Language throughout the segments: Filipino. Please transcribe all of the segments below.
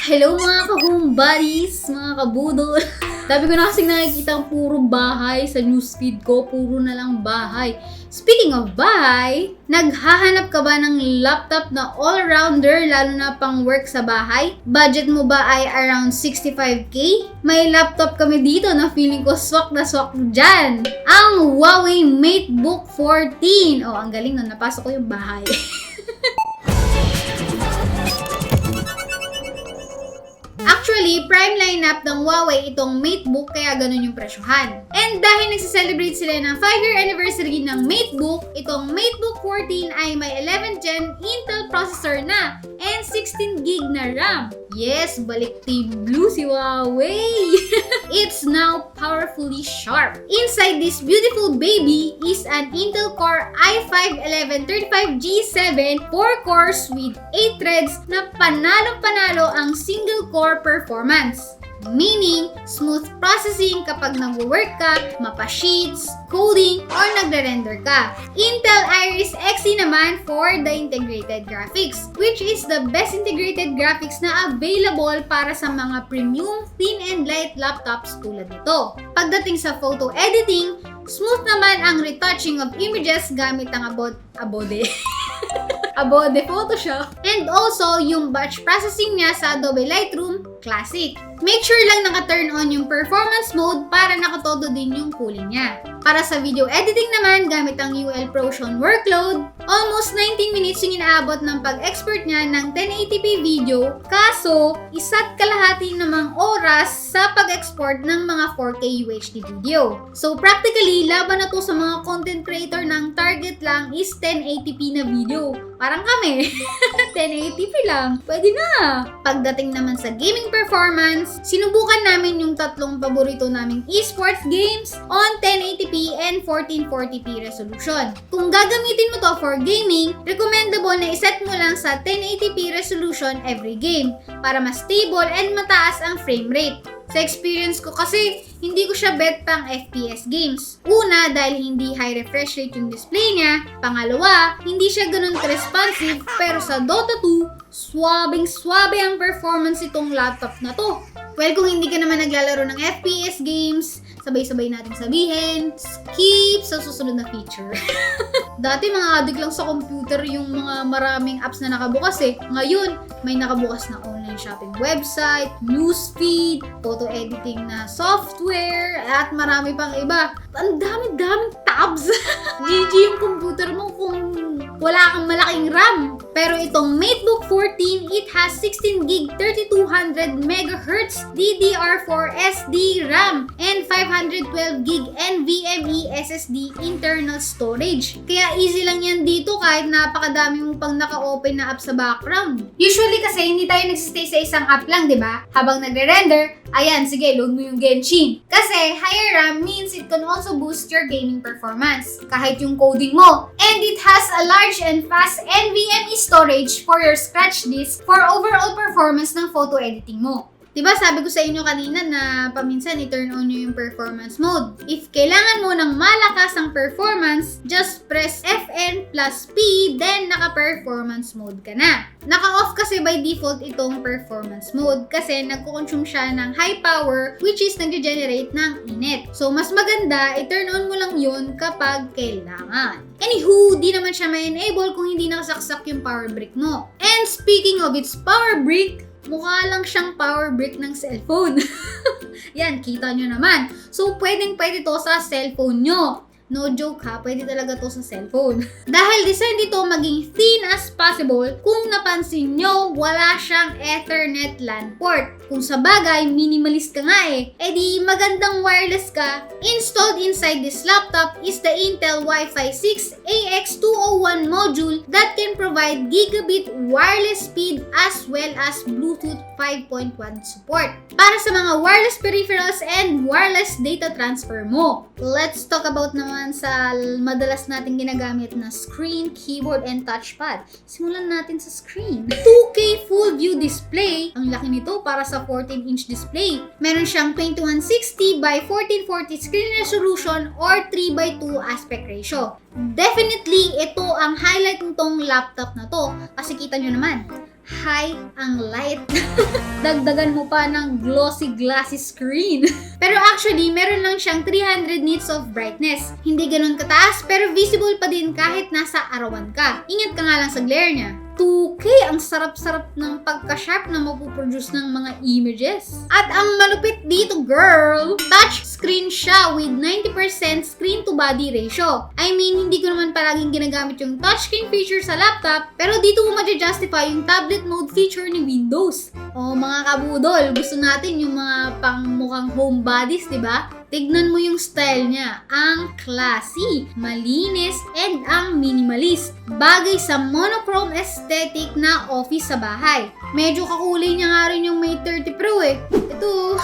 Hello mga ka-home buddies, mga kabudol. Dami ko na kasing nakikita ang puro bahay sa newsfeed ko, puro na lang bahay. Speaking of bahay, naghahanap ka ba ng laptop na all-rounder lalo na pang work sa bahay? Budget mo ba ay around 65k? May laptop kami dito na feeling ko swak na swak dyan. Ang Huawei Matebook 14. Oh, ang galing nun, napasok ko yung bahay. Actually, prime lineup ng Huawei itong Matebook kaya ganun yung presyohan. And dahil nagsiselebrate sila ng 5-year anniversary ng Matebook, itong Matebook 14 ay may 11th Gen Intel processor na and 16GB na RAM. Yes, balik Team Blue si Huawei! It's now powerfully sharp. Inside this beautiful baby is an Intel Core i5-1135G7 4 cores with 8 threads na panalo-panalo ang single core performance. Meaning, smooth processing kapag nag-work ka, mapa-sheets, coding, or nagre-render ka. Intel Iris Xe naman for the integrated graphics, which is the best integrated graphics na available para sa mga premium thin and light laptops tulad nito. Pagdating sa photo editing, smooth naman ang retouching of images gamit ang Abode Photoshop. And also, yung batch processing niya sa Adobe Lightroom, classic. Make sure lang naka-turn on yung performance mode para nakatodo din yung cooling niya. Para sa video editing naman, gamit ang UL Protion workload, almost 19 minutes yung inaabot ng pag-export niya ng 1080p video, kaso isa't kalahati namang oras sa pag-export ng mga 4K UHD video. So practically, laban na to sa mga content creator ng target lang is 1080p na video. Parang kami, 1080p lang, pwede na. Pagdating naman sa gaming performance, sinubukan namin yung tatlong paborito naming esports games on 1080p and 1440p resolution. Kung gagamitin mo to for gaming, recommendable na iset mo lang sa 1080p resolution every game para mas stable and mataas ang frame rate. Sa experience ko kasi, hindi ko siya bet pang FPS games. Una, dahil hindi high refresh rate yung display niya. Pangalawa, hindi siya ganun responsive. Pero sa Dota 2, swabing-swabe ang performance itong laptop na to. Well, kung hindi ka naman naglalaro ng FPS games, sabay-sabay natin sabihin, skip sa susunod na feature. Dati mga addict lang sa computer yung mga maraming apps na nakabukas eh. Ngayon, may nakabukas na online shopping website, newsfeed, photo editing na software, at marami pang iba. Ang dami-daming tabs. GG yung computer mo kung wala kang malaking RAM. Pero itong Matebook 14, it has 16GB 3200MHz DDR4 SD RAM and 512GB NVMe SSD internal storage. Kaya easy lang yan dito kahit napakadami mo pang naka-open na app sa background. Usually kasi hindi tayo nagsistay sa isang app lang, di ba? Habang nagre-render, ayan, sige, load mo yung Genshin. Kasi higher RAM means it can also boost your gaming performance, kahit yung coding mo. And it has a large and fast NVMe storage for your scratch disk for overall performance ng photo editing mo. Diba sabi ko sa inyo kanina na paminsan i-turn on nyo yung performance mode. If kailangan mo ng malakas ang performance, just press Fn plus P, then naka-performance mode ka na. Naka-off kasi by default itong performance mode kasi nagko-consume siya ng high power which is nag-generate ng init. So mas maganda, i-turn on mo lang yun kapag kailangan. Anywho, di naman siya ma-enable kung hindi nakasaksak yung power brick mo. And speaking of its power brick, mukha lang siyang power brick ng cellphone. Yan, kita nyo naman. So, pwedeng-pwede to sa cellphone nyo. No joke ha, pwede talaga to sa cellphone. Dahil design dito maging thin as possible, kung napansin nyo, wala siyang Ethernet LAN port. Kung sa bagay, minimalist ka nga eh. E di magandang wireless ka. Installed inside this laptop is the Intel Wi-Fi 6 AX201 module that can provide gigabit wireless speed as well as Bluetooth 5.1 support para sa mga wireless peripherals and wireless data transfer mo. Let's talk about naman sa madalas nating ginagamit na screen, keyboard, and touchpad. Simulan natin sa screen. 2K full view display. Ang laki nito para sa 14-inch display. Meron siyang 2160 by 1440 screen resolution or 3:2 aspect ratio. Definitely, ito ang highlight nitong laptop na to. Kasi kita nyo naman, high ang light. Dagdagan mo pa ng glossy glassy screen. Pero actually, meron lang siyang 300 nits of brightness. Hindi ganun kataas, pero visible pa din kahit nasa arawan ka. Ingat ka nga lang sa glare niya. 2K, ang sarap-sarap ng pagka-sharp na mapuproduce ng mga images. At ang malupit dito, girl, touch screen siya with 90% screen-to-body ratio. I mean, hindi ko naman palaging ginagamit yung touchscreen feature sa laptop, pero dito mo ma-justify yung tablet mode feature ni Windows. O mga kabudol, gusto natin yung mga pangmukhang homebodies, di ba? Tignan mo yung style niya. Ang classy, malinis, and ang minimalist. Bagay sa monochrome aesthetic na office sa bahay. Medyo kakulay niya nga rin yung Mate 30 Pro eh. Ito.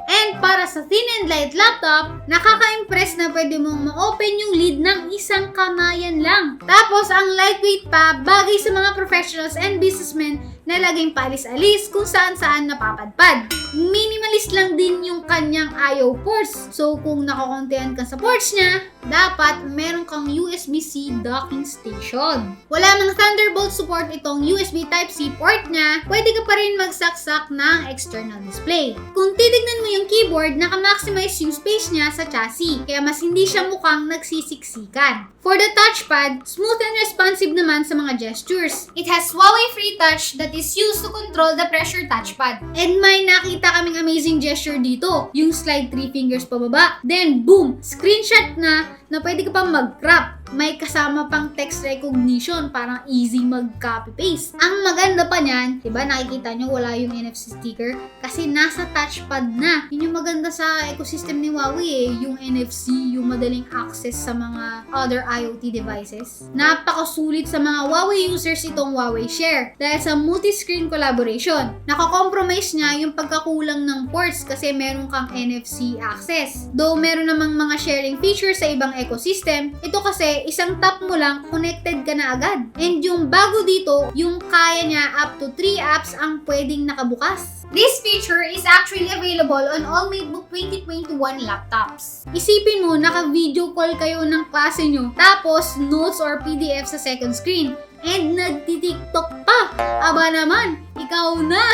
And para sa thin and light laptop, nakaka-impress na pwede mong ma-open yung lid ng isang kamayan lang. Tapos ang lightweight pa, bagay sa mga professionals and businessmen na laging paalis-alis kung saan-saan napapadpad. Minimalist lang din yung kanyang I/O ports. So kung nakakontihan ka sa ports niya, dapat meron kang USB-C docking station. Wala mang Thunderbolt support itong USB Type-C port niya, pwede ka pa rin magsaksak ng external display. Kung titignan mo yung keyboard, naka-maximize yung space niya sa chassis, kaya mas hindi siya mukhang nagsisiksikan. For the touchpad, smooth and responsive naman sa mga gestures. It has Huawei Free Touch that is used to control the pressure touchpad. And may nakita kaming amazing gesture dito. Yung slide 3 fingers pababa, then boom! Screenshot na pwede ka pa mag-crop. May kasama pang text recognition, parang easy mag-copy-paste. Ang maganda pa niyan, diba nakikita nyo wala yung NFC sticker kasi nasa touchpad na. Yun yung maganda sa ecosystem ni Huawei eh, yung NFC, yung madaling access sa mga other IoT devices. Napakasulit sa mga Huawei users itong Huawei Share dahil sa multi-screen collaboration. Nakakompromise niya yung pagkakulang ng ports kasi meron kang NFC access. Though meron namang mga sharing features sa ibang ecosystem, ito kasi isang tap mo lang, connected ka na agad. And yung bago dito, yung kaya niya up to 3 apps ang pwedeng nakabukas. This feature is actually available on all Matebook 2021 laptops. Isipin mo, naka-video call kayo ng klase nyo, tapos notes or PDF sa second screen, and nagti-TikTok pa. Aba naman, ikaw na!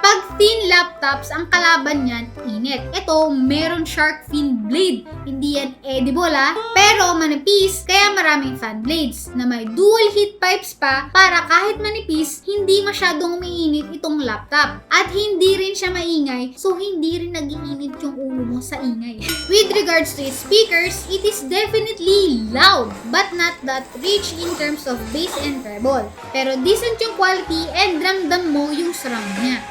Pag thin laptops, ang kalaban niyan, init. Ito, meron shark fin blade. Hindi yan edible pero manipis, kaya maraming fan blades na may dual heat pipes pa para kahit manipis, hindi masyadong umiinit itong laptop. At hindi rin siya maingay, so hindi rin nagiinit yung ulo mo sa ingay. With regards to its speakers, it is definitely loud, but not that rich in terms of bass and treble. Pero decent yung quality and ramdam mo yung surround niya.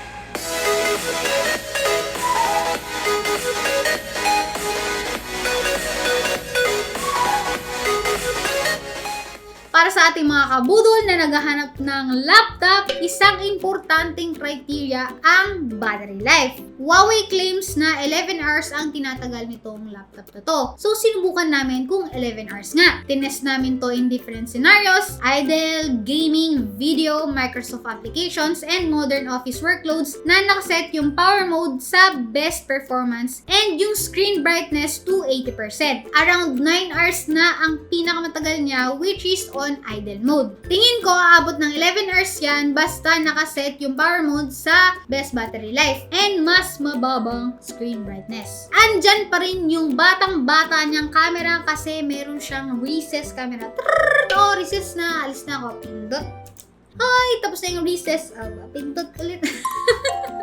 Para sa ating mga kabudol na naghahanap ng laptop, isang importanteng criteria ang battery life. Huawei claims na 11 hours ang tinatagal nitong laptop na to. So, sinubukan namin kung 11 hours nga. Tinest namin to in different scenarios: idle, gaming, video, Microsoft applications, and modern office workloads na nakaset yung power mode sa best performance and yung screen brightness to 80%. Around 9 hours na ang pinakamatagal niya, which is on idle mode. Tingin ko aabot ng 11 hours yan basta nakaset yung power mode sa best battery life and mas mababang screen brightness. Andyan pa rin yung batang-bata niyang camera kasi meron siyang recess camera. Recess na. Alis na ako. Pindot. Ay, tapos na yung recess. Pindot ulit.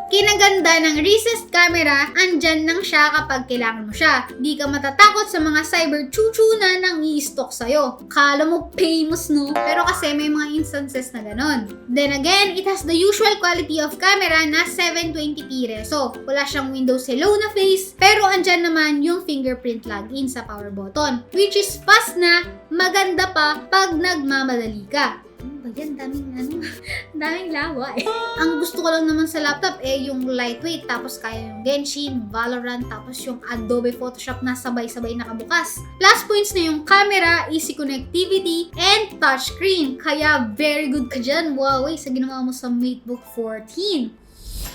Kinaganda ng recessed camera, andyan lang siya kapag kailangan mo siya. Di ka matatakot sa mga cyber chuchu na nang i-stalk sa'yo. Kala mo famous, no? Pero kasi may mga instances na ganon. Then again, it has the usual quality of camera na 720p reso. Wala siyang Windows Hello na face, pero andyan naman yung fingerprint login sa power button, which is fast na, maganda pa pag nagmamadali ka. Daming lawa eh. Ang gusto ko lang naman sa laptop yung lightweight, tapos kaya yung Genshin, Valorant, tapos yung Adobe Photoshop na sabay-sabay nakabukas. Plus points na yung camera, easy connectivity, and touchscreen. Kaya very good ka dyan, Huawei, sa ginawa mo sa Matebook 14.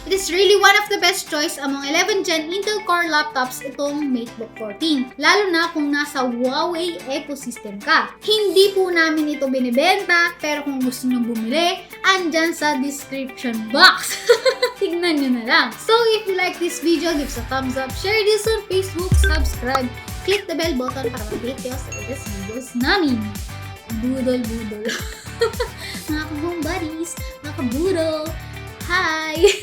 It is really one of the best choice among 11th Gen Intel Core laptops itong Matebook 14. Lalo na kung nasa Huawei ecosystem ka. Hindi po namin ito binibenta, pero kung gusto nyo bumili, andyan sa description box. Tignan nyo na lang. So if you like this video, give us a thumbs up, share this on Facebook, subscribe, click the bell button para ma-update kayo sa latest videos namin. Budol. Mga ka-home buddies, mga ka-budol. Hi!